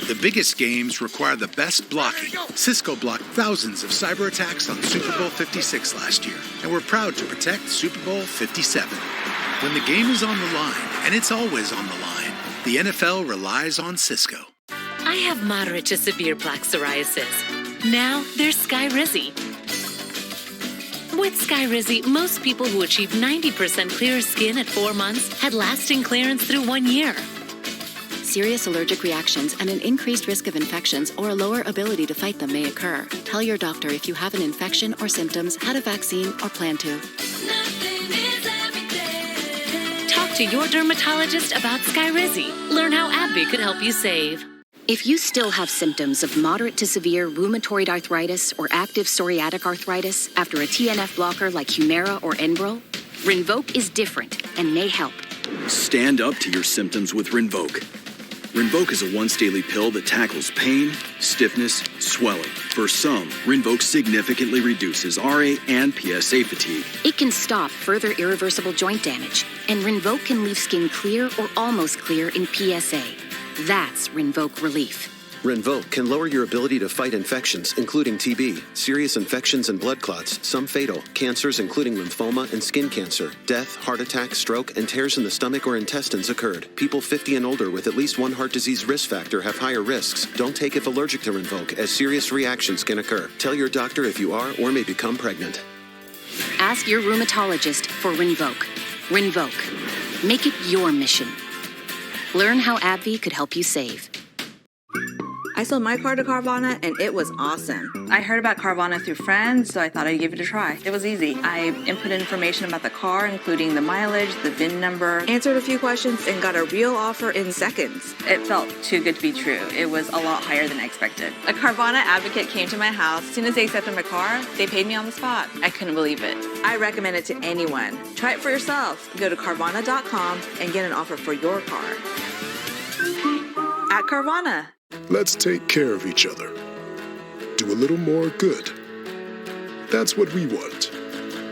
The biggest games require the best blocking. Cisco blocked thousands of cyber attacks on Super Bowl 56 last year, and we're proud to protect Super Bowl 57. When the game is on the line, and it's always on the line, the NFL relies on Cisco. I have moderate to severe plaque psoriasis. Now there's Skyrizi. With Skyrizi, most people who achieve 90% clearer skin at 4 months had lasting clearance through 1 year. Serious allergic reactions and an increased risk of infections or a lower ability to fight them may occur. Tell your doctor if you have an infection or symptoms, had a vaccine, or plan to. Talk to your dermatologist about Skyrizi. Learn how AbbVie could help you save. If you still have symptoms of moderate to severe rheumatoid arthritis or active psoriatic arthritis after a TNF blocker like Humira or Enbrel, Rinvoq is different and may help. Stand up to your symptoms with Rinvoq. Rinvoq is a once-daily pill that tackles pain, stiffness, swelling. For some, Rinvoq significantly reduces RA and PSA fatigue. It can stop further irreversible joint damage, and Rinvoq can leave skin clear or almost clear in PSA. That's Rinvoq Relief. Rinvoq can lower your ability to fight infections, including TB, serious infections and blood clots, some fatal, cancers including lymphoma and skin cancer, death, heart attack, stroke, and tears in the stomach or intestines occurred. People 50 and older with at least one heart disease risk factor have higher risks. Don't take if allergic to Rinvoq, as serious reactions can occur. Tell your doctor if you are or may become pregnant. Ask your rheumatologist for Rinvoq. Rinvoq. Make it your mission. Learn how AbbVie could help you save. I sold my car to Carvana, and it was awesome. I heard about Carvana through friends, so I thought I'd give it a try. It was easy. I input information about the car, including the mileage, the VIN number, answered a few questions, and got a real offer in seconds. It felt too good to be true. It was a lot higher than I expected. A Carvana advocate came to my house. As soon as they accepted my car, they paid me on the spot. I couldn't believe it. I recommend it to anyone. Try it for yourself. Go to Carvana.com and get an offer for your car. At Carvana. Let's take care of each other. Do a little more good. That's what we want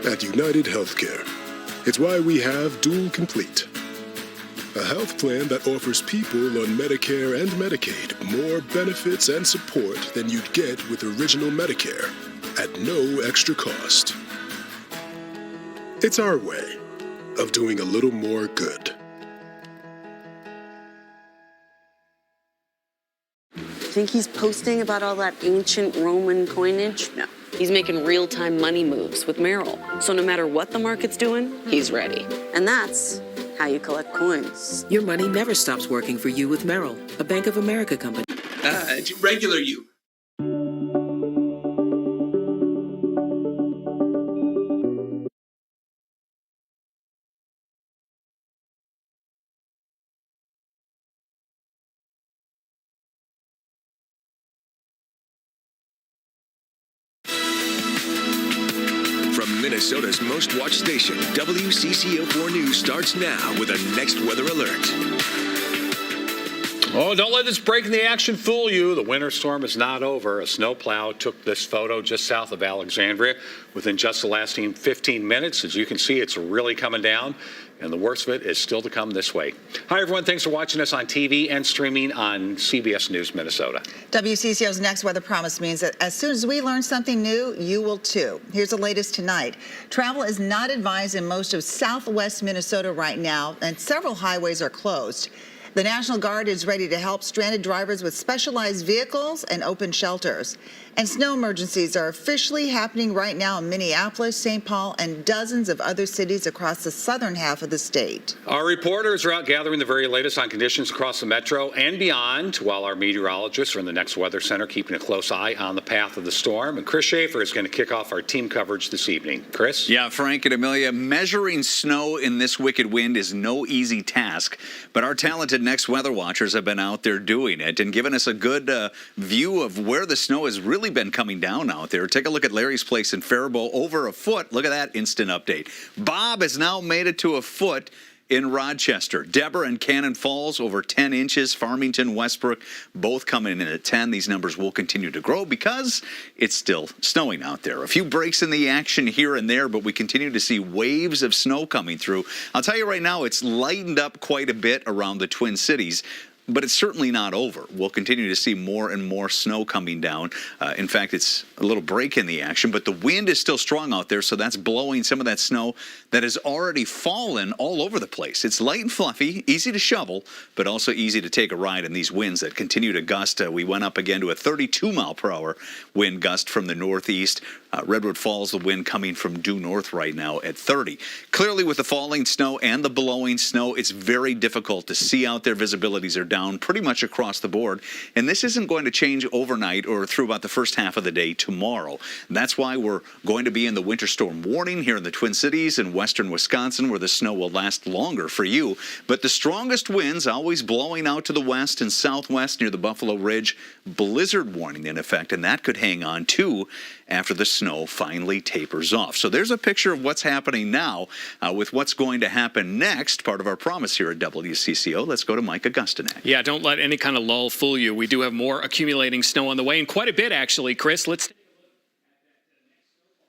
at United Healthcare. It's why we have Dual Complete, a health plan that offers people on Medicare and Medicaid more benefits and support than you'd get with Original Medicare at no extra cost. It's our way of doing a little more good. Think he's posting about all that ancient Roman coinage? No. He's making real-time money moves with Merrill. So no matter what the market's doing, he's ready. And that's how you collect coins. Your money never stops working for you with Merrill, a Bank of America company. Regular you. Minnesota's most watched station, WCCO 4 News starts now with a next weather alert. Oh, don't let this break in the action fool you. The winter storm is not over. A snowplow took this photo just south of Alexandria within just the last 15 minutes. As you can see, it's really coming down, and the worst of it is still to come this way. Hi, everyone. Thanks for watching us on TV and streaming on CBS News Minnesota. WCCO's Next Weather Promise means that as soon as we learn something new, you will too. Here's the latest tonight. Travel is not advised in most of southwest Minnesota right now, and several highways are closed. The National Guard is ready to help stranded drivers with specialized vehicles and open shelters. And snow emergencies are officially happening right now in Minneapolis, St. Paul, and dozens of other cities across the southern half of the state. Our reporters are out gathering the very latest on conditions across the metro and beyond, while our meteorologists are in the Next Weather Center keeping a close eye on the path of the storm. And Chris Schaefer is going to kick off our team coverage this evening. Chris? Yeah, Frank and Amelia, measuring snow in this wicked wind is no easy task, but our talented Next Weather Watchers have been out there doing it and giving us a good view of where the snow has really been coming down out there. Take a look at Larry's place in Faribault, over a foot. Look at that instant update. Bob has now made it to a foot in Rochester. Deborah and Cannon Falls, over 10 inches. Farmington, Westbrook, both coming in at 10. These numbers will continue to grow because it's still snowing out there. A few breaks in the action here and there, but we continue to see waves of snow coming through. I'll tell you right now, it's lightened up quite a bit around the Twin Cities. but it's certainly not over. We'll continue to see more and more snow coming down. In fact, it's a little break in the action, but the wind is still strong out there, so that's blowing some of that snow that has already fallen all over the place. It's light and fluffy, easy to shovel, but also easy to take a ride in these winds that continue to gust. We went up again to a 32-mile-per-hour wind gust from the northeast. Redwood Falls, the wind coming from due north right now at 30. Clearly, with the falling snow and the blowing snow, it's very difficult to see out there. Visibilities are down pretty much across the board. And this isn't going to change overnight or through about the first half of the day tomorrow. That's why we're going to be in the winter storm warning here in the Twin Cities and western Wisconsin, where the snow will last longer for you. But the strongest winds always blowing out to the west and southwest near the Buffalo Ridge. Blizzard warning in effect, and that could hang on too after the snow finally tapers off. So there's a picture of what's happening now with what's going to happen next, part of our promise here at WCCO. Let's go to Mike Augustinak. Yeah, don't let any kind of lull fool you. We do have more accumulating snow on the way, and quite a bit, actually, Chris. Let's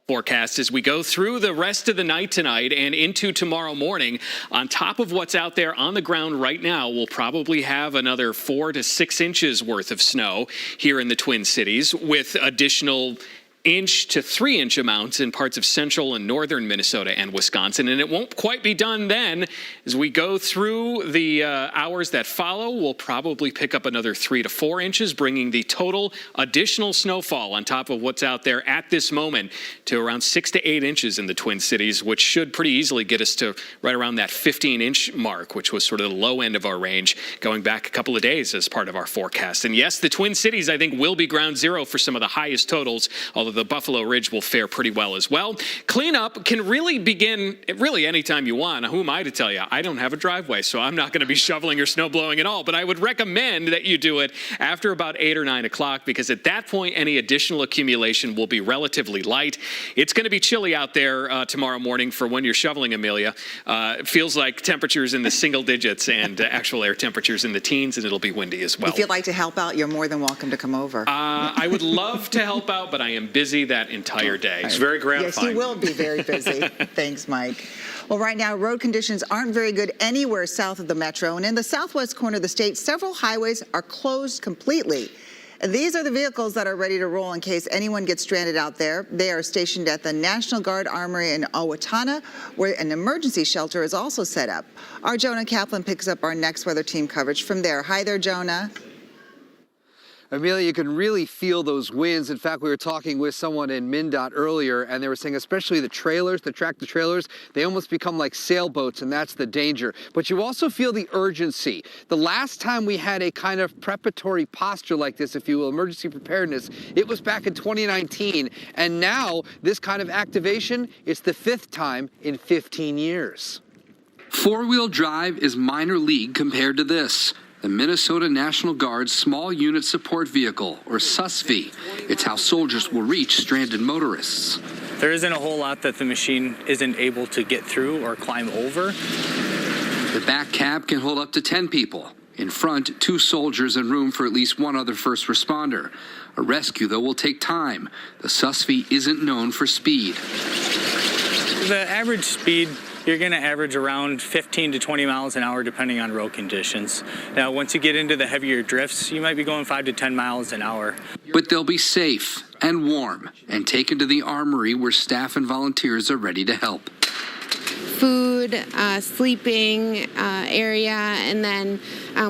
forecast as we go through the rest of the night tonight and into tomorrow morning. On top of what's out there on the ground right now, we'll probably have another 4 to 6 inches worth of snow here in the Twin Cities, with additional inch to 3 inch amounts in parts of central and northern Minnesota and Wisconsin. And it won't quite be done then. As we go through the hours that follow, we'll probably pick up another 3 to 4 inches, bringing the total additional snowfall on top of what's out there at this moment to around 6 to 8 inches in the Twin Cities, which should pretty easily get us to right around that 15-inch mark, which was sort of the low end of our range going back a couple of days as part of our forecast. And yes, the Twin Cities, I think, will be ground zero for some of the highest totals, although the Buffalo Ridge will fare pretty well as well. Cleanup can really begin anytime you want. Now, who am I to tell you? I don't have a driveway, so I'm not going to be shoveling or snow blowing at all, but I would recommend that you do it after about 8 or 9 o'clock, because at that point, any additional accumulation will be relatively light. It's going to be chilly out there tomorrow morning for when you're shoveling, Amelia. It feels like temperatures in the single digits and actual air temperatures in the teens, and it'll be windy as well. If you'd like to help out, you're more than welcome to come over. I would love to help out, but I am busy that entire day. It's very gratifying. Yes, you will be very busy. Thanks, Mike. Well, right now, road conditions aren't very good anywhere south of the metro. And in the southwest corner of the state, several highways are closed completely. And these are the vehicles that are ready to roll in case anyone gets stranded out there. They are stationed at the National Guard Armory in Owatonna, where an emergency shelter is also set up. Our Jonah Kaplan picks up our next weather team coverage from there. Hi there, Jonah. Amelia, you can really feel those winds. In fact, we were talking with someone in MnDOT earlier, and they were saying especially the trailers, the tractor trailers, they almost become like sailboats, and that's the danger. But you also feel the urgency. The last time we had a kind of preparatory posture like this, if you will, emergency preparedness, it was back in 2019. And now this kind of activation, it's the 5th time in 15 years. Four-wheel drive is minor league compared to this. The Minnesota National Guard's Small Unit Support Vehicle, or SUSV. It's how soldiers will reach stranded motorists. There isn't a whole lot that the machine isn't able to get through or climb over. The back cab can hold up to 10 people. In front, 2 soldiers and room for at least 1 other first responder. A rescue, though, will take time. The SUSV isn't known for speed. The average speed, you're going to average around 15 to 20 miles an hour depending on road conditions. Now, once you get into the heavier drifts, you might be going 5 to 10 miles an hour. But they'll be safe and warm and taken to the armory where staff and volunteers are ready to help. Food, sleeping area, and then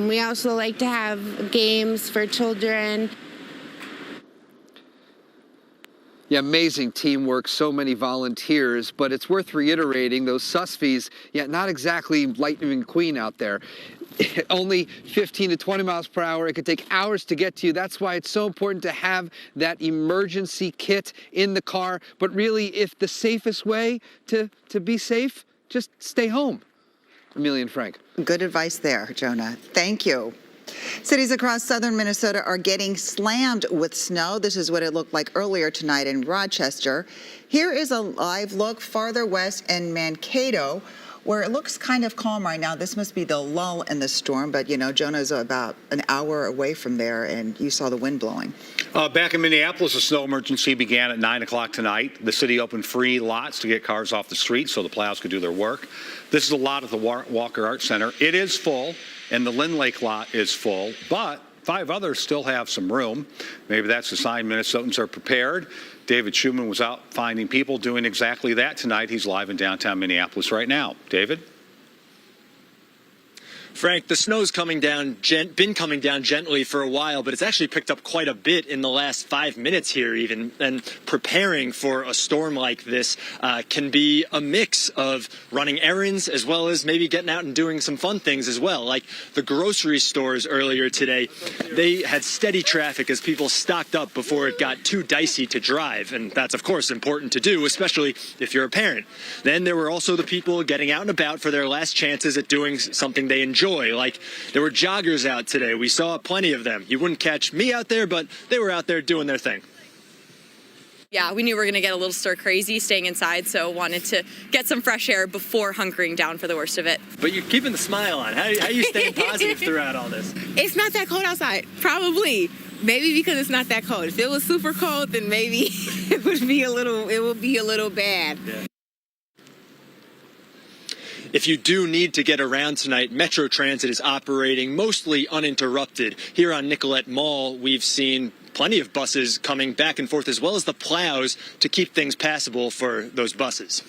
we also like to have games for children. Yeah, amazing teamwork, so many volunteers, but it's worth reiterating those SUSVs, not exactly Lightning McQueen out there. Only 15 to 20 miles per hour. It could take hours to get to you. That's why it's so important to have that emergency kit in the car. But really, if the safest way to be safe, just stay home. Amelia and Frank. Good advice there, Jonah. Thank you. Cities across southern Minnesota are getting slammed with snow. This is what it looked like earlier tonight in Rochester. Here is a live look farther west in Mankato, where it looks kind of calm right now. This must be the lull in the storm, but Jonah's about an hour away from there, and you saw the wind blowing. Back in Minneapolis, a snow emergency began at 9 o'clock tonight. The city opened free lots to get cars off the street so the plows could do their work. This is a lot at the Walker Art Center. It is full. and the Lynn Lake lot is full, but 5 others still have some room. Maybe that's a sign Minnesotans are prepared. David Schumann was out finding people doing exactly that tonight. He's live in downtown Minneapolis right now. David? Frank, the snow's coming down, been coming down gently for a while, but it's actually picked up quite a bit in the last 5 minutes here even. And preparing for a storm like this can be a mix of running errands as well as maybe getting out and doing some fun things as well. Like the grocery stores earlier today, they had steady traffic as people stocked up before it got too dicey to drive. And that's, of course, important to do, especially if you're a parent. Then there were also the people getting out and about for their last chances at doing something they enjoy. Like there were joggers out today. We saw plenty of them. You wouldn't catch me out there, but they were out there doing their thing. Yeah, we knew we were going to get a little stir crazy staying inside, so wanted to get some fresh air before hunkering down for the worst of it. But you're keeping the smile on. How are you staying positive throughout all this? It's not that cold outside. Probably. Maybe because it's not that cold. If it was super cold, then maybe it would be a little bad. Yeah. If you do need to get around tonight, Metro Transit is operating mostly uninterrupted. Here on Nicollet Mall, we've seen plenty of buses coming back and forth, as well as the plows to keep things passable for those buses.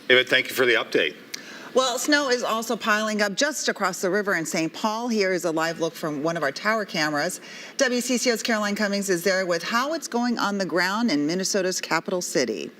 David, thank you for the update. Well, snow is also piling up just across the river in St. Paul. Here is a live look from one of our tower cameras. WCCO's Caroline Cummings is there with how it's going on the ground in Minnesota's capital city.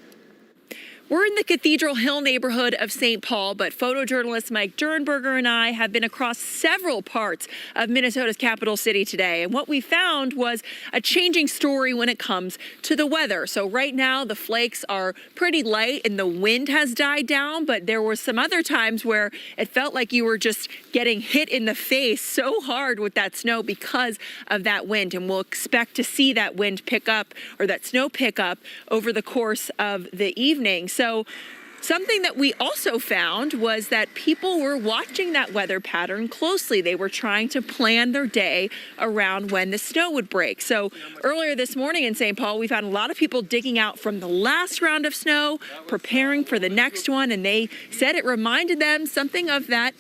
We're in the Cathedral Hill neighborhood of St. Paul, but photojournalist Mike Durenberger and I have been across several parts of Minnesota's capital city today. And what we found was a changing story when it comes to the weather. So right now, the flakes are pretty light and the wind has died down, but there were some other times where it felt like you were just getting hit in the face so hard with that snow because of that wind. And we'll expect to see that wind pick up, or that snow pick up, over the course of the evening. So something that we also found was that people were watching that weather pattern closely. They were trying to plan their day around when the snow would break. So earlier this morning in St. Paul, we found a lot of people digging out from the last round of snow, preparing for the next one, and they said it reminded them something of that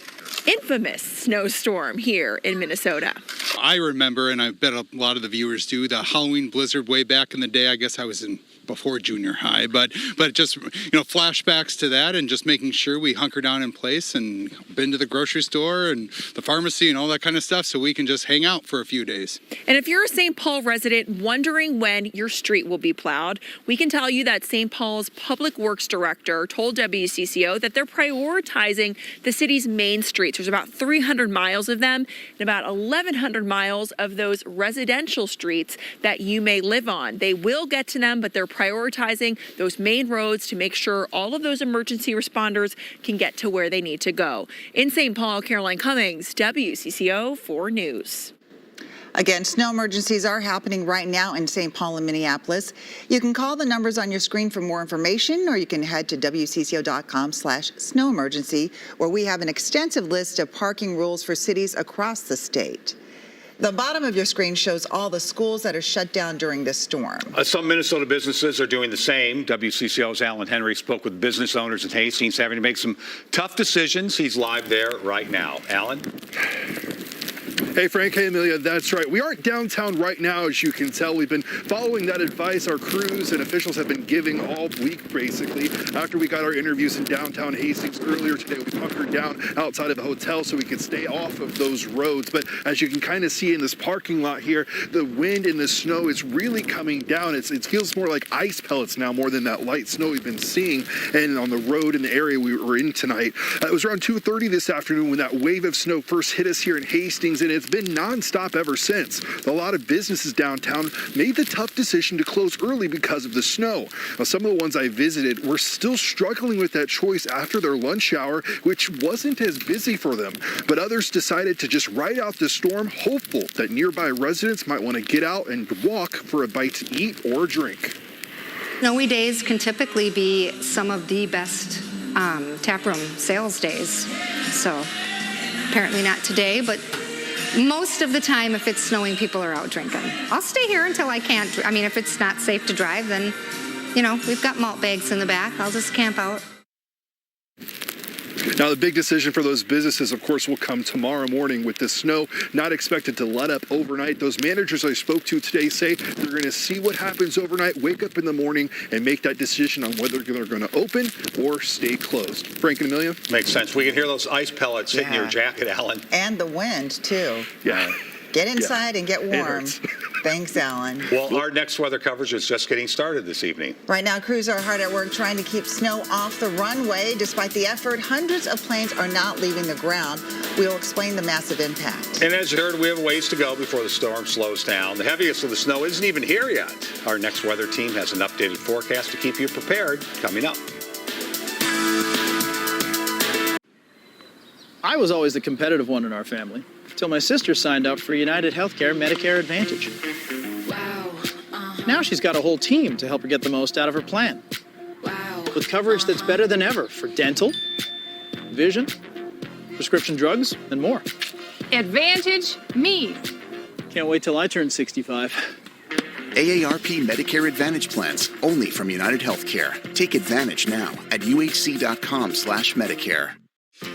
infamous snowstorm here in Minnesota. I remember, and I bet a lot of the viewers do, the Halloween blizzard way back in the day. I guess I was before junior high, but just, flashbacks to that, and just making sure we hunker down in place and been to the grocery store and the pharmacy and all that kind of stuff so we can just hang out for a few days. And if you're a St. Paul resident wondering when your street will be plowed, we can tell you that St. Paul's Public Works Director told WCCO that they're prioritizing the city's main streets. There's about 300 miles of them and about 1,100 miles of those residential streets that you may live on. They will get to them, but they're prioritizing those main roads to make sure all of those emergency responders can get to where they need to go. In St. Paul, Caroline Cummings, WCCO 4 News. Again, snow emergencies are happening right now in St. Paul and Minneapolis. You can call the numbers on your screen for more information, or you can head to WCCO.com/snow emergency, where we have an extensive list of parking rules for cities across the state. The bottom of your screen shows all the schools that are shut down during this storm. Some Minnesota businesses are doing the same. WCCO's Alan Henry spoke with business owners in Hastings having to make some tough decisions. He's live there right now. Alan? Hey, Frank. Hey, Amelia. That's right. We aren't downtown right now, as you can tell. We've been following that advice our crews and officials have been giving all week, basically. After we got our interviews in downtown Hastings earlier today, we hunkered down outside of the hotel so we could stay off of those roads. But as you can kind of see in this parking lot here, the wind and the snow is really coming down. It feels more like ice pellets now, more than that light snow we've been seeing and on the road in the area we were in tonight. It was around 2:30 this afternoon when that wave of snow first hit us here in Hastings, and it's been nonstop ever since. A lot of businesses downtown made the tough decision to close early because of the snow. Now, some of the ones I visited were still struggling with that choice after their lunch hour, which wasn't as busy for them. But others decided to just ride out the storm, hopeful that nearby residents might want to get out and walk for a bite to eat or drink. Snowy days can typically be some of the best taproom sales days. So apparently not today, but most of the time, if it's snowing, people are out drinking. I'll stay here until I can't. I mean, if it's not safe to drive, then, we've got malt bags in the back. I'll just camp out. Now, the big decision for those businesses, of course, will come tomorrow morning with the snow not expected to let up overnight. Those managers I spoke to today say they're going to see what happens overnight, wake up in the morning, and make that decision on whether they're going to open or stay closed. Frank and Amelia? Makes sense. We can hear those ice pellets hitting your jacket, Alan. And the wind, too. Yeah. Get inside and get warm. Thanks, Alan. Well, our next weather coverage is just getting started this evening. Right now, crews are hard at work trying to keep snow off the runway. Despite the effort, hundreds of planes are not leaving the ground. We'll explain the massive impact. And as you heard, we have a ways to go before the storm slows down. The heaviest of the snow isn't even here yet. Our next weather team has an updated forecast to keep you prepared coming up. I was always the competitive one in our family, until my sister signed up for United Healthcare Medicare Advantage. Wow. Now she's got a whole team to help her get the most out of her plan. Wow. With coverage that's better than ever for dental, vision, prescription drugs, and more. Advantage me. Can't wait till I turn 65. AARP Medicare Advantage plans, only from United Healthcare. Take advantage now at uhc.com/Medicare.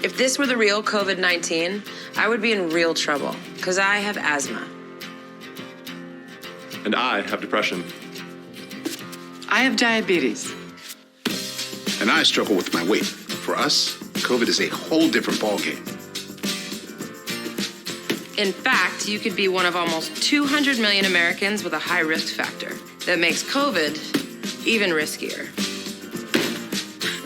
If this were the real COVID-19, I would be in real trouble because I have asthma. And I have depression. I have diabetes. And I struggle with my weight. For us, COVID is a whole different ballgame. In fact, you could be one of almost 200 million Americans with a high risk factor that makes COVID even riskier.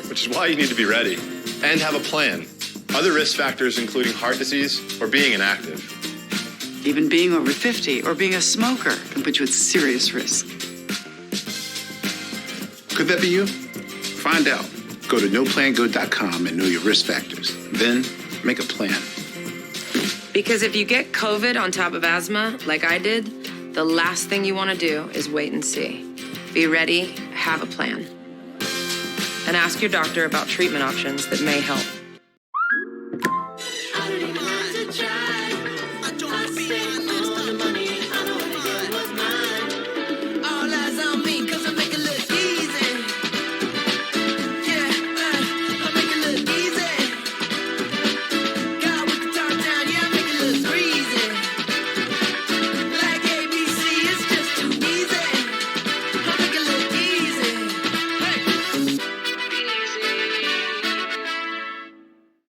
Which is why you need to be ready and have a plan. Other risk factors including heart disease or being inactive. Even being over 50 or being a smoker can put you at serious risk. Could that be you? Find out. Go to NoPlanGood.com and know your risk factors. Then make a plan. Because if you get COVID on top of asthma, like I did, the last thing you want to do is wait and see. Be ready, have a plan. And ask your doctor about treatment options that may help.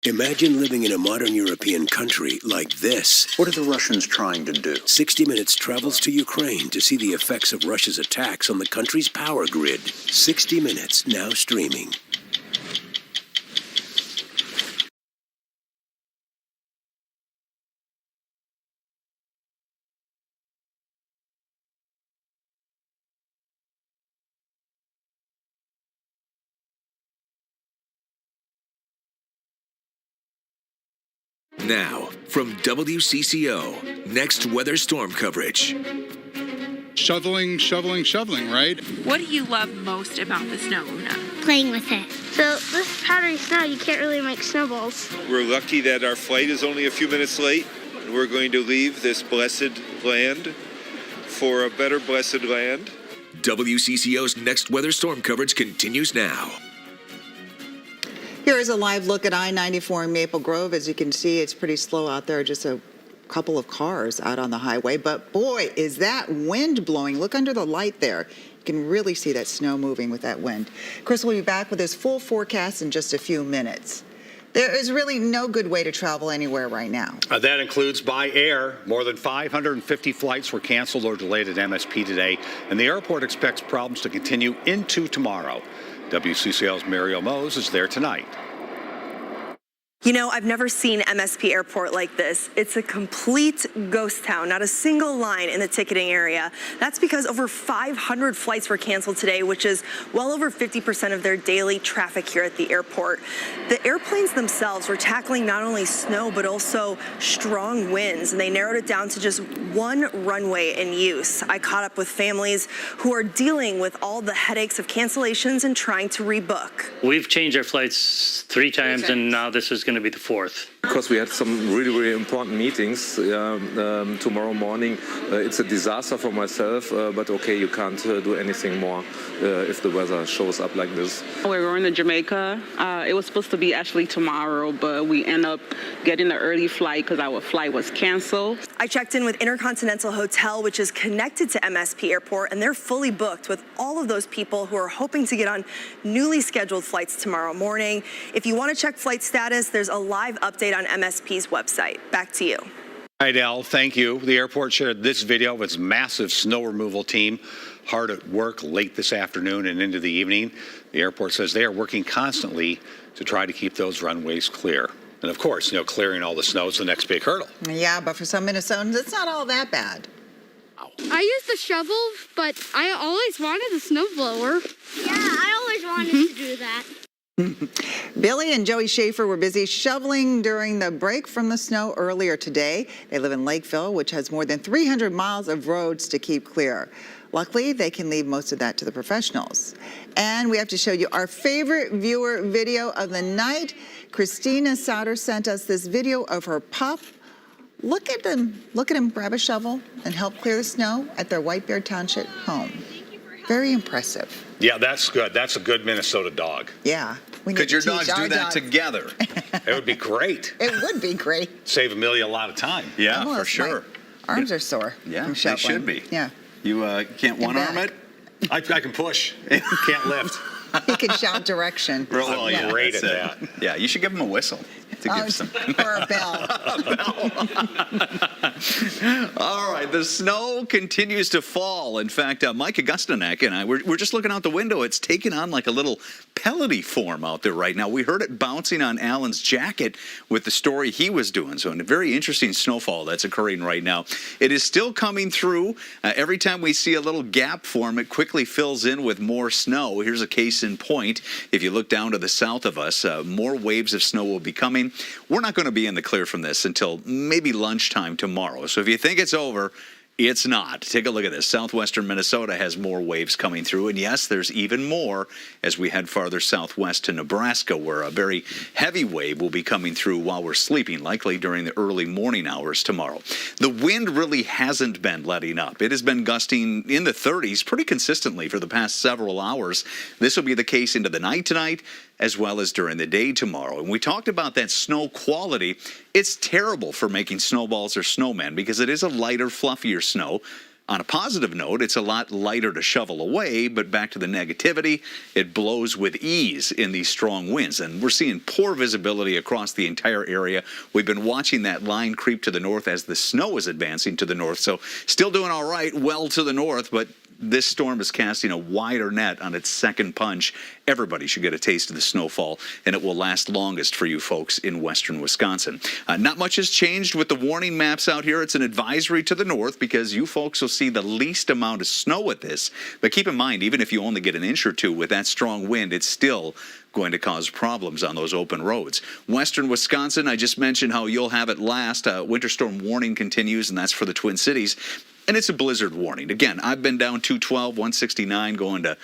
Imagine living in a modern European country like this. What are the Russians trying to do? 60 Minutes travels to Ukraine to see the effects of Russia's attacks on the country's power grid. 60 Minutes, now streaming. Now, from WCCO, next weather storm coverage. Shoveling, right? What do you love most about the snow, Una? Playing with it. So this powdery snow, you can't really make snowballs. We're lucky that our flight is only a few minutes late, and we're going to leave this blessed land for a better blessed land. WCCO's next weather storm coverage continues now. Here is a live look at I-94 in Maple Grove. As you can see, it's pretty slow out there, just a couple of cars out on the highway. But boy, is that wind blowing. Look under the light there. You can really see that snow moving with that wind. Chris will be back with his full forecast in just a few minutes. There is really no good way to travel anywhere right now. That includes by air. More than 550 flights were canceled or delayed at MSP today, and the airport expects problems to continue into tomorrow. WCCO's Mario Mose is there tonight. You know, I've never seen MSP Airport like this. It's a complete ghost town, not a single line in the ticketing area. That's because over 500 flights were canceled today, which is well over 50% of their daily traffic here at the airport. The airplanes themselves were tackling not only snow, but also strong winds, and they narrowed it down to just one runway in use. I caught up with families who are dealing with all the headaches of cancellations and trying to rebook. We've changed our flights three times, and now this is going to be the fourth. Because we had some really, really important meetings tomorrow morning. It's a disaster for myself, but okay, you can't do anything more if the weather shows up like this. We're going to Jamaica. It was supposed to be actually tomorrow, but we end up getting an early flight because our flight was canceled. I checked in with Intercontinental Hotel, which is connected to MSP Airport, and they're fully booked with all of those people who are hoping to get on newly scheduled flights tomorrow morning. If you want to check flight status, there's a live update on MSP's website. Back to you. All right, Elle, thank you. The airport shared this video of its massive snow removal team hard at work late this afternoon and into the evening. The airport says they are working constantly to try to keep those runways clear. And of course, clearing all the snow is the next big hurdle. Yeah, but for some Minnesotans, it's not all that bad. I use the shovel, but I always wanted a snowblower. Yeah, I always wanted to do that. Billy and Joey Schaefer were busy shoveling during the break from the snow earlier today. They live in Lakeville, which has more than 300 miles of roads to keep clear. Luckily, they can leave most of that to the professionals. And we have to show you our favorite viewer video of the night. Christina Sauter sent us this video of her pup. Look at them. Look at him grab a shovel and help clear the snow at their White Bear Township home. Very impressive. Yeah, that's good. That's a good Minnesota dog. Yeah. Could your dogs do that together? It would be great. It would be great. Save Amelia a lot of time. Yeah, Almost for sure. My arms are sore. Yeah, from they shoveling. should be. Yeah. You can't one-arm it? I can push. Can't lift. He can shout direction. Well, yeah, great at that. Yeah, you should give him a whistle to give some. Or a bell. All right, the snow continues to fall. In fact, Mike Augustinek and I, we're just looking out the window. It's taken on like a little pellety form out there right now. We heard it bouncing on Alan's jacket with the story he was doing. So a very interesting snowfall that's occurring right now. It is still coming through. Every time we see a little gap form, it quickly fills in with more snow. Here's a case in point. If you look down to the south of us, more waves of snow will be coming. We're not going to be in the clear from this until maybe lunchtime tomorrow. So if you think it's over, it's not. Take a look at this. Southwestern Minnesota has more waves coming through. And yes, there's even more as we head farther southwest to Nebraska, where a very heavy wave will be coming through while we're sleeping, likely during the early morning hours tomorrow. The wind really hasn't been letting up. It has been gusting in the 30s pretty consistently for the past several hours. This will be the case into the night tonight, as well as during the day tomorrow. And we talked about that snow quality. It's terrible for making snowballs or snowmen because it is a lighter, fluffier snow. On a positive note, it's a lot lighter to shovel away, but back to the negativity, it blows with ease in these strong winds. And we're seeing poor visibility across the entire area. We've been watching that line creep to the north as the snow is advancing to the north. So still doing all right, well to the north, but this storm is casting a wider net on its second punch. Everybody should get a taste of the snowfall, and it will last longest for you folks in western Wisconsin. Not much has changed with the warning maps out here. It's an advisory to the north because you folks will see the least amount of snow with this. But keep in mind, even if you only get an inch or two with that strong wind, it's still going to cause problems on those open roads. Western Wisconsin, I just mentioned how you'll have it last. Winter storm warning continues, and that's for the Twin Cities. And it's a blizzard warning. Again, I've been down 212, 169, going to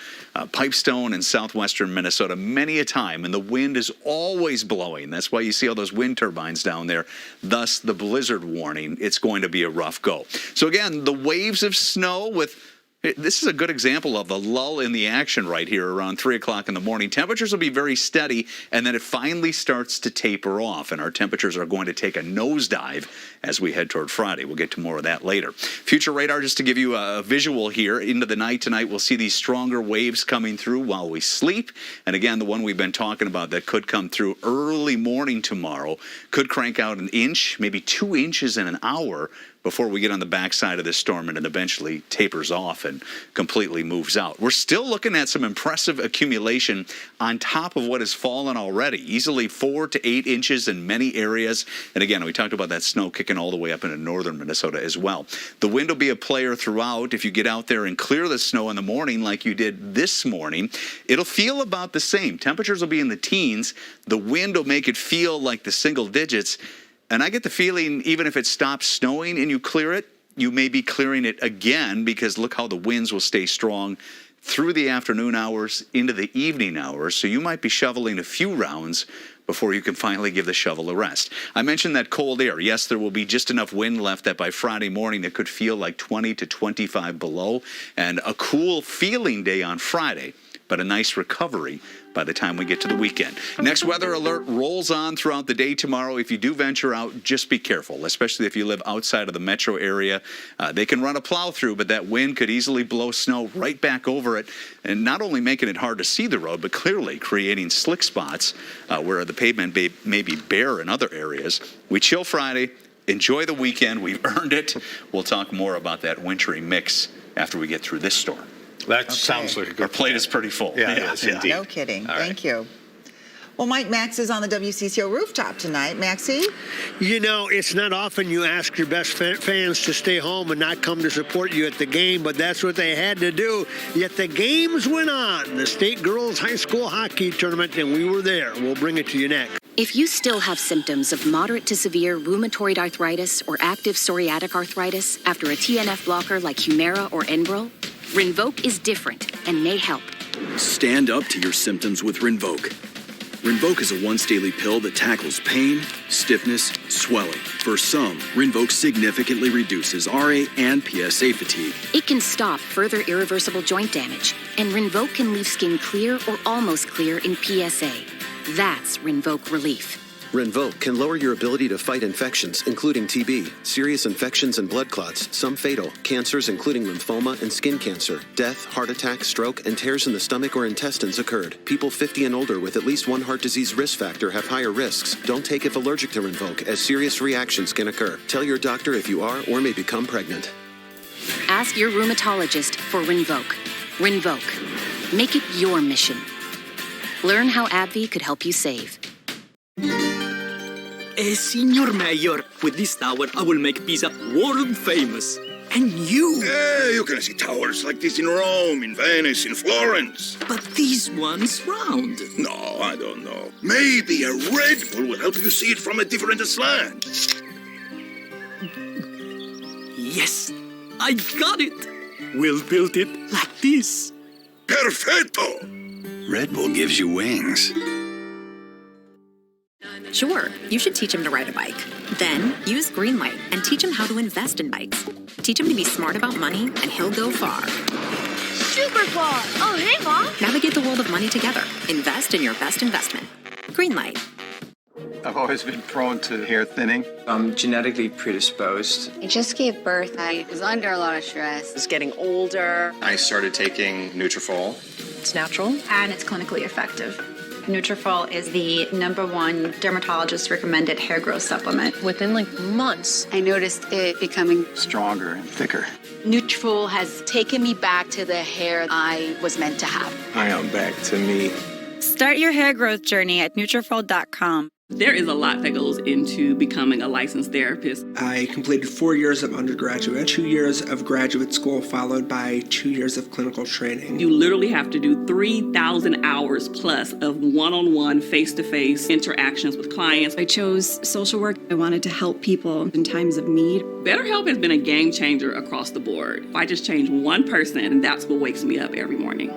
Pipestone in southwestern Minnesota many a time, and the wind is always blowing. That's why you see all those wind turbines down there. Thus, the blizzard warning. It's going to be a rough go. So again, the waves of snow with... This is a good example of a lull in the action right here around 3 o'clock in the morning. Temperatures will be very steady, and then it finally starts to taper off, and our temperatures are going to take a nosedive as we head toward Friday. We'll get to more of that later. Future radar, just to give you a visual here, into the night tonight, we'll see these stronger waves coming through while we sleep. And again, the one we've been talking about that could come through early morning tomorrow could crank out an inch, maybe 2 inches in an hour before we get on the backside of this storm and it eventually tapers off and completely moves out. We're still looking at some impressive accumulation on top of what has fallen already, easily 4 to 8 inches in many areas. And again, we talked about that snow kicking all the way up into northern Minnesota as well. The wind will be a player throughout. If you get out there and clear the snow in the morning like you did this morning, it'll feel about the same. Temperatures will be in the teens. The wind will make it feel like the single digits. And I get the feeling even if it stops snowing and you clear it, you may be clearing it again because look how the winds will stay strong through the afternoon hours into the evening hours. So you might be shoveling a few rounds before you can finally give the shovel a rest. I mentioned that cold air. Yes, there will be just enough wind left that by Friday morning it could feel like 20 to 25 below, and a cool feeling day on Friday, but a nice recovery by the time we get to the weekend. Next weather alert rolls on throughout the day tomorrow. If you do venture out, just be careful, especially if you live outside of the metro area. They can run a plow through, but that wind could easily blow snow right back over it, and not only making it hard to see the road, but clearly creating slick spots where the pavement may be bare in other areas. We chill Friday. Enjoy the weekend. We've earned it. We'll talk more about that wintry mix after we get through this storm. That sounds like a good Our plate is pretty full. Yeah, it is, indeed. No kidding. All Thank you. Well, Mike Max is on the WCCO rooftop tonight. Maxie? You know, it's not often you ask your best fans to stay home and not come to support you at the game, but that's what they had to do. Yet the games went on. The state girls high school hockey tournament, and we were there. We'll bring it to you next. If you still have symptoms of moderate to severe rheumatoid arthritis or active psoriatic arthritis after a TNF blocker like Humira or Enbrel, Rinvoq is different and may help. Stand up to your symptoms with Rinvoq. Rinvoq is a once-daily pill that tackles pain, stiffness, swelling. For some, Rinvoq significantly reduces RA and PSA fatigue. It can stop further irreversible joint damage, and Rinvoq can leave skin clear or almost clear in PSA. That's Rinvoq Relief. Rinvoq can lower your ability to fight infections, including TB, serious infections and blood clots, some fatal, cancers including lymphoma and skin cancer, death, heart attack, stroke, and tears in the stomach or intestines occurred. People 50 and older with at least one heart disease risk factor have higher risks. Don't take if allergic to Rinvoq, as serious reactions can occur. Tell your doctor if you are or may become pregnant. Ask your rheumatologist for Rinvoq. Rinvoq. Make it your mission. Learn how AbbVie could help you save. Senor Mayor, with this tower, I will make Pisa world famous. And you? Yeah, you can see towers like this in Rome, in Venice, in Florence. But this one's round. No, I don't know. Maybe a Red Bull will help you see it from a different slant. Yes, I got it. We'll build it like this. Perfetto! Red Bull gives you wings. Sure, you should teach him to ride a bike. Then use Greenlight and teach him how to invest in bikes. Teach him to be smart about money, and he'll go far. Super far. Oh, hey, Mom. Navigate the world of money together. Invest in your best investment. Greenlight. I've always been prone to hair thinning. I'm genetically predisposed. I just gave birth. I was under a lot of stress. I was getting older. I started taking Nutrafol. It's natural. And it's clinically effective. Nutrafol is the #1 dermatologist recommended hair growth supplement. Within months, I noticed it becoming stronger and thicker. Nutrafol has taken me back to the hair I was meant to have. I am back to me. Start your hair growth journey at Nutrafol.com. There is a lot that goes into becoming a licensed therapist. I completed 4 years of undergraduate, 2 years of graduate school, followed by 2 years of clinical training. You literally have to do 3,000 hours plus of one-on-one, face-to-face interactions with clients. I chose social work. I wanted to help people in times of need. BetterHelp has been a game changer across the board. I just change one person, and that's what wakes me up every morning.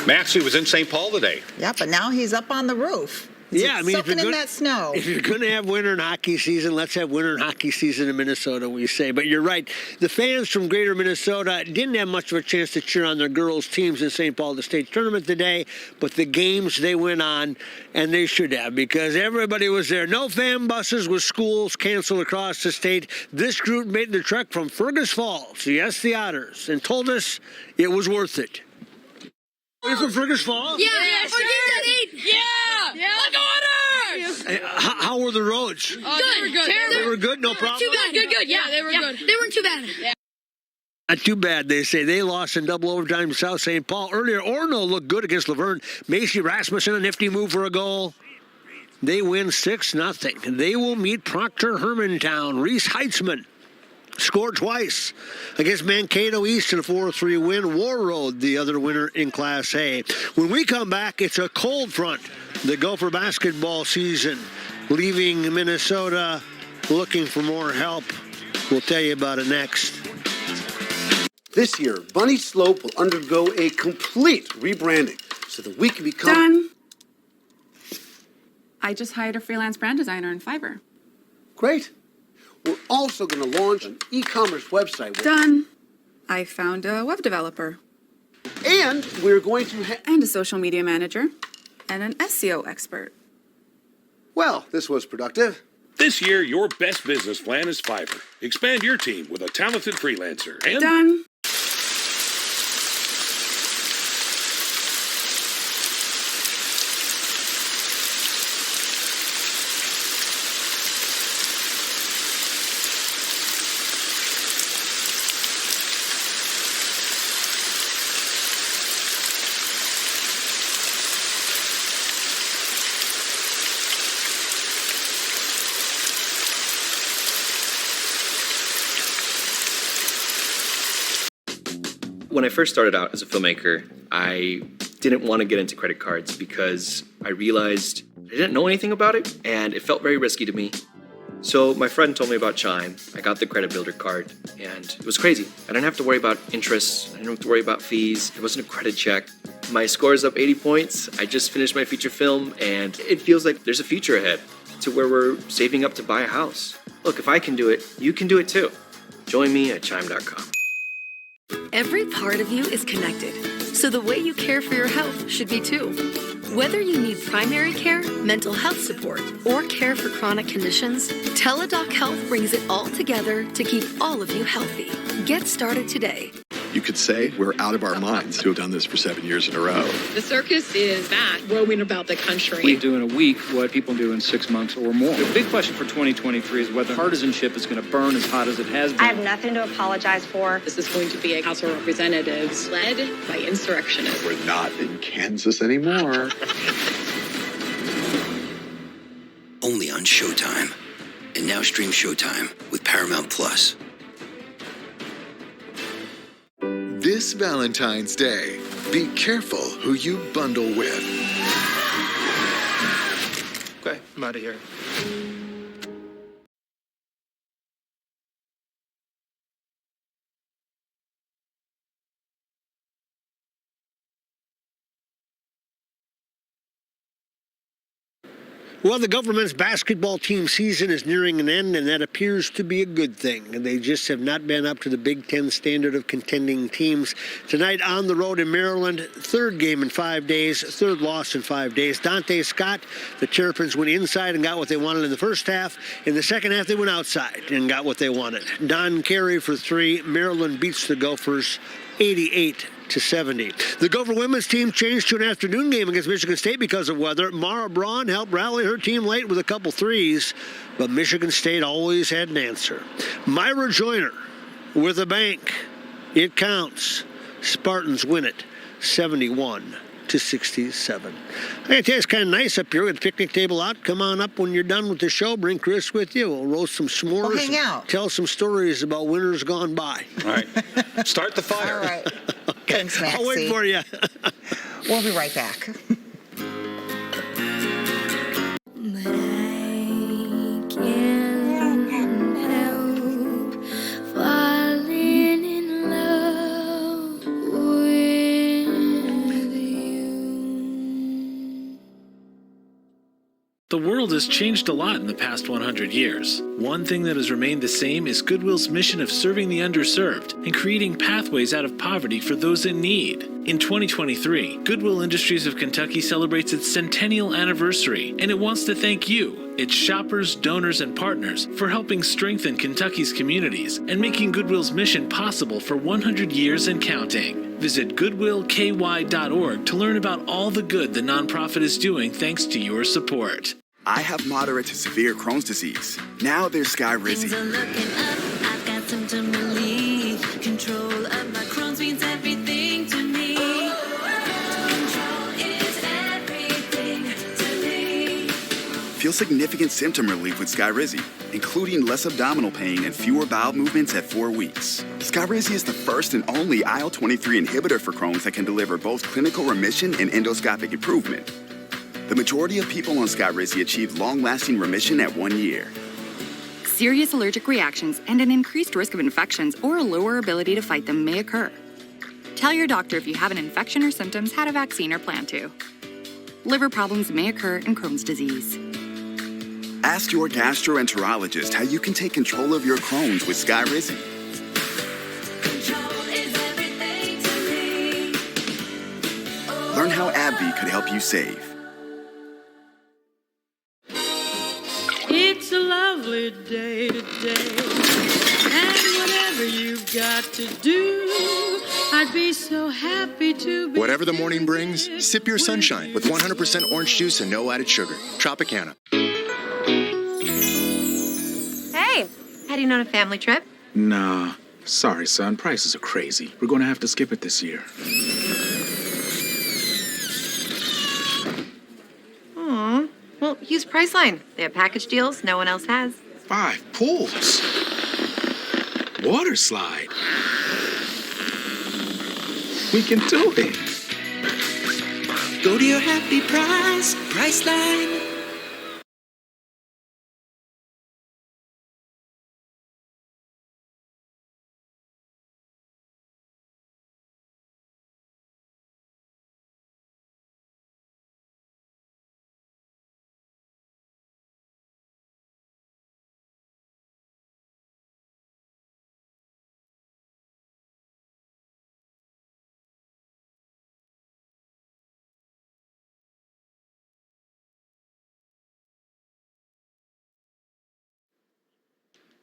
Maxie was in St. Paul today. Yeah, but now he's up on the roof. Yeah, I mean, soaking in that snow. If you're going to have winter and hockey season, let's have winter and hockey season in Minnesota, we say. But you're right. The fans from greater Minnesota didn't have much of a chance to cheer on their girls' teams in St. Paul, the state tournament today. But the games they went on, and they should have, because everybody was there. No fan buses with schools canceled across the state. This group made the trek from Fergus Falls, yes, the Otters, and told us it was worth it. Are you from Fergus Falls? Yeah. Let's go Otters! Hey, how were the roads? Good. They were good. They were good, no problem? Too bad. Good. Yeah, they were good. They weren't too bad. Yeah. Not too bad, they say. They lost in double overtime to South St. Paul. Earlier, Orono looked good against Laverne. Macy Rasmussen, a nifty move for a goal. They win 6-0. They will meet Proctor Hermantown. Reese Heitzman scored twice against Mankato East in a 4-3 win. Warroad, the other winner in Class A. When we come back, it's a cold front. The Gopher basketball season, leaving Minnesota looking for more help. We'll tell you about it next. This year, Bunny Slope will undergo a complete rebranding so that we can become... Done. I just hired a freelance brand designer in Fiverr. Great. We're also going to launch an e-commerce website. Done. I found a web developer. And we're going to and a social media manager. And an SEO expert. Well, this was productive. This year, your best business plan is Fiverr. Expand your team with a talented freelancer. And done. When I first started out as a filmmaker, I didn't want to get into credit cards because I realized I didn't know anything about it and it felt very risky to me. So my friend told me about Chime. I got the credit builder card and it was crazy. I didn't have to worry about interest. I didn't have to worry about fees. It wasn't a credit check. My score is up 80 points. I just finished my feature film and it feels like there's a future ahead to where we're saving up to buy a house. Look, if I can do it, you can do it too. Join me at chime.com. Every part of you is connected, so the way you care for your health should be too. Whether you need primary care, mental health support, or care for chronic conditions, Teladoc Health brings it all together to keep all of you healthy. Get started today. You could say we're out of our minds to have done this for 7 years in a row. The circus is back, roaming about the country. We do in a week what people do in 6 months or more. The big question for 2023 is whether partisanship is going to burn as hot as it has been. I have nothing to apologize for. This is going to be a House of Representatives led by insurrectionists. We're not in Kansas anymore. Only on Showtime. And now stream Showtime with Paramount Plus. This Valentine's Day, be careful who you bundle with. Okay, I'm out of here. Well, the government's basketball team season is nearing an end, and that appears to be a good thing. And they just have not been up to the Big Ten standard of contending teams. Tonight on the road in Maryland, third game in 5 days, third loss in 5 days. Dante Scott, the Terrapins went inside and got what they wanted in the first half. In the second half, they went outside and got what they wanted. Don Carey for three. Maryland beats the Gophers 88-70. The Gopher women's team changed to an afternoon game against Michigan State because of weather. Mara Braun helped rally her team late with a couple threes, but Michigan State always had an answer. Myra Joyner with a bank. It counts. Spartans win it 71-67. I gotta tell you, it's kind of nice up here with the picnic table out. Come on up when you're done with the show. Bring Chris with you. We'll roast some s'mores. We'll hang out. Tell some stories about winters gone by. All right. Start the fire. All right. Thanks, Maxie. I'll wait for you. We'll be right back. The world has changed a lot in the past 100 years. One thing that has remained the same is Goodwill's mission of serving the underserved and creating pathways out of poverty for those in need. In 2023, Goodwill Industries of Kentucky celebrates its centennial anniversary, and it wants to thank you, its shoppers, donors, and partners, for helping strengthen Kentucky's communities and making Goodwill's mission possible for 100 years and counting. Visit goodwillky.org to learn about all the good the nonprofit is doing thanks to your support. I have moderate to severe Crohn's disease. Now there's Skyrizi. Things are looking up. I've got symptom relief. Control significant symptom relief with Skyrizi, including less abdominal pain and fewer bowel movements at 4 weeks. Skyrizi is the first and only IL-23 inhibitor for Crohn's that can deliver both clinical remission and endoscopic improvement. The majority of people on Skyrizi achieve long-lasting remission at 1 year. Serious allergic reactions and an increased risk of infections or a lower ability to fight them may occur. Tell your doctor if you have an infection or symptoms, had a vaccine, or plan to. Liver problems may occur in Crohn's disease. Ask your gastroenterologist how you can take control of your Crohn's with Skyrizi. Learn how AbbVie could help you save. It's a lovely day today, and whatever you've got to do, I'd be so happy to be. Whatever the morning brings, sip your sunshine with 100% orange juice and no added sugar. Tropicana. Hey, heading on a family trip? Nah, sorry, son. Prices are crazy. We're going to have to skip it this year. Aw, well, use Priceline. They have package deals no one else has. 5 pools. Water slide. We can do it. Go to your happy price, Priceline.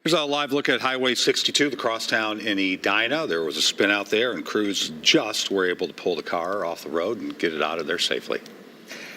Here's a live look at Highway 62, the crosstown in Edina. There was a spin out there, and crews just were able to pull the car off the road and get it out of there safely.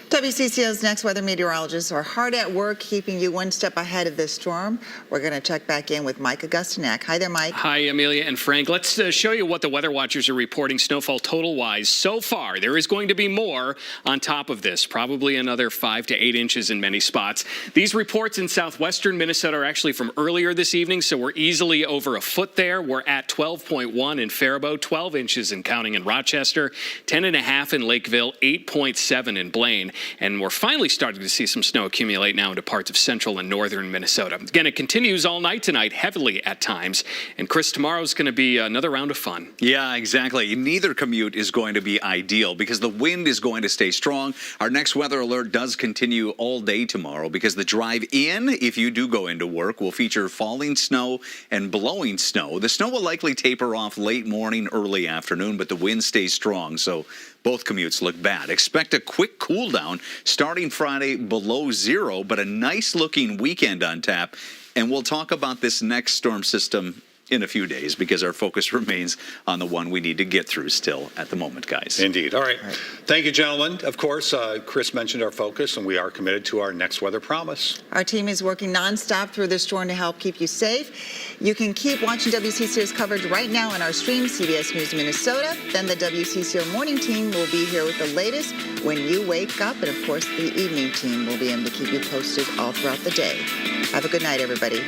WCCO's next weather meteorologists are hard at work keeping you one step ahead of this storm. We're going to check back in with Mike Augustinak. Hi there, Mike. Hi, Amelia and Frank. Let's show you what the weather watchers are reporting snowfall total-wise so far. There is going to be more on top of this, probably another 5 to 8 inches in many spots. These reports in southwestern Minnesota are actually from earlier this evening, so we're easily over a foot there. We're at 12.1 in Faribault, 12 inches and counting in Rochester, 10.5 in Lakeville, 8.7 in Blaine. And we're finally starting to see some snow accumulate now into parts of central and northern Minnesota. Again, it continues all night tonight, heavily at times. And Chris, tomorrow's going to be another round of fun. Yeah, exactly. Neither commute is going to be ideal because the wind is going to stay strong. Our next weather alert does continue all day tomorrow because the drive in, if you do go into work, will feature falling snow and blowing snow. The snow will likely taper off late morning, early afternoon, but the wind stays strong, so both commutes look bad. Expect a quick cool down starting Friday below 0, but a nice looking weekend on tap. And we'll talk about this next storm system in a few days because our focus remains on the one we need to get through still at the moment, guys. Indeed. All right. Thank you, gentlemen. Of course, Chris mentioned our focus, and we are committed to our next weather promise. Our team is working nonstop through this storm to help keep you safe. You can keep watching WCCO's coverage right now on our stream, CBS News Minnesota. Then the WCCO morning team will be here with the latest when you wake up. And, of course, the evening team will be able to keep you posted all throughout the day. Have a good night, everybody.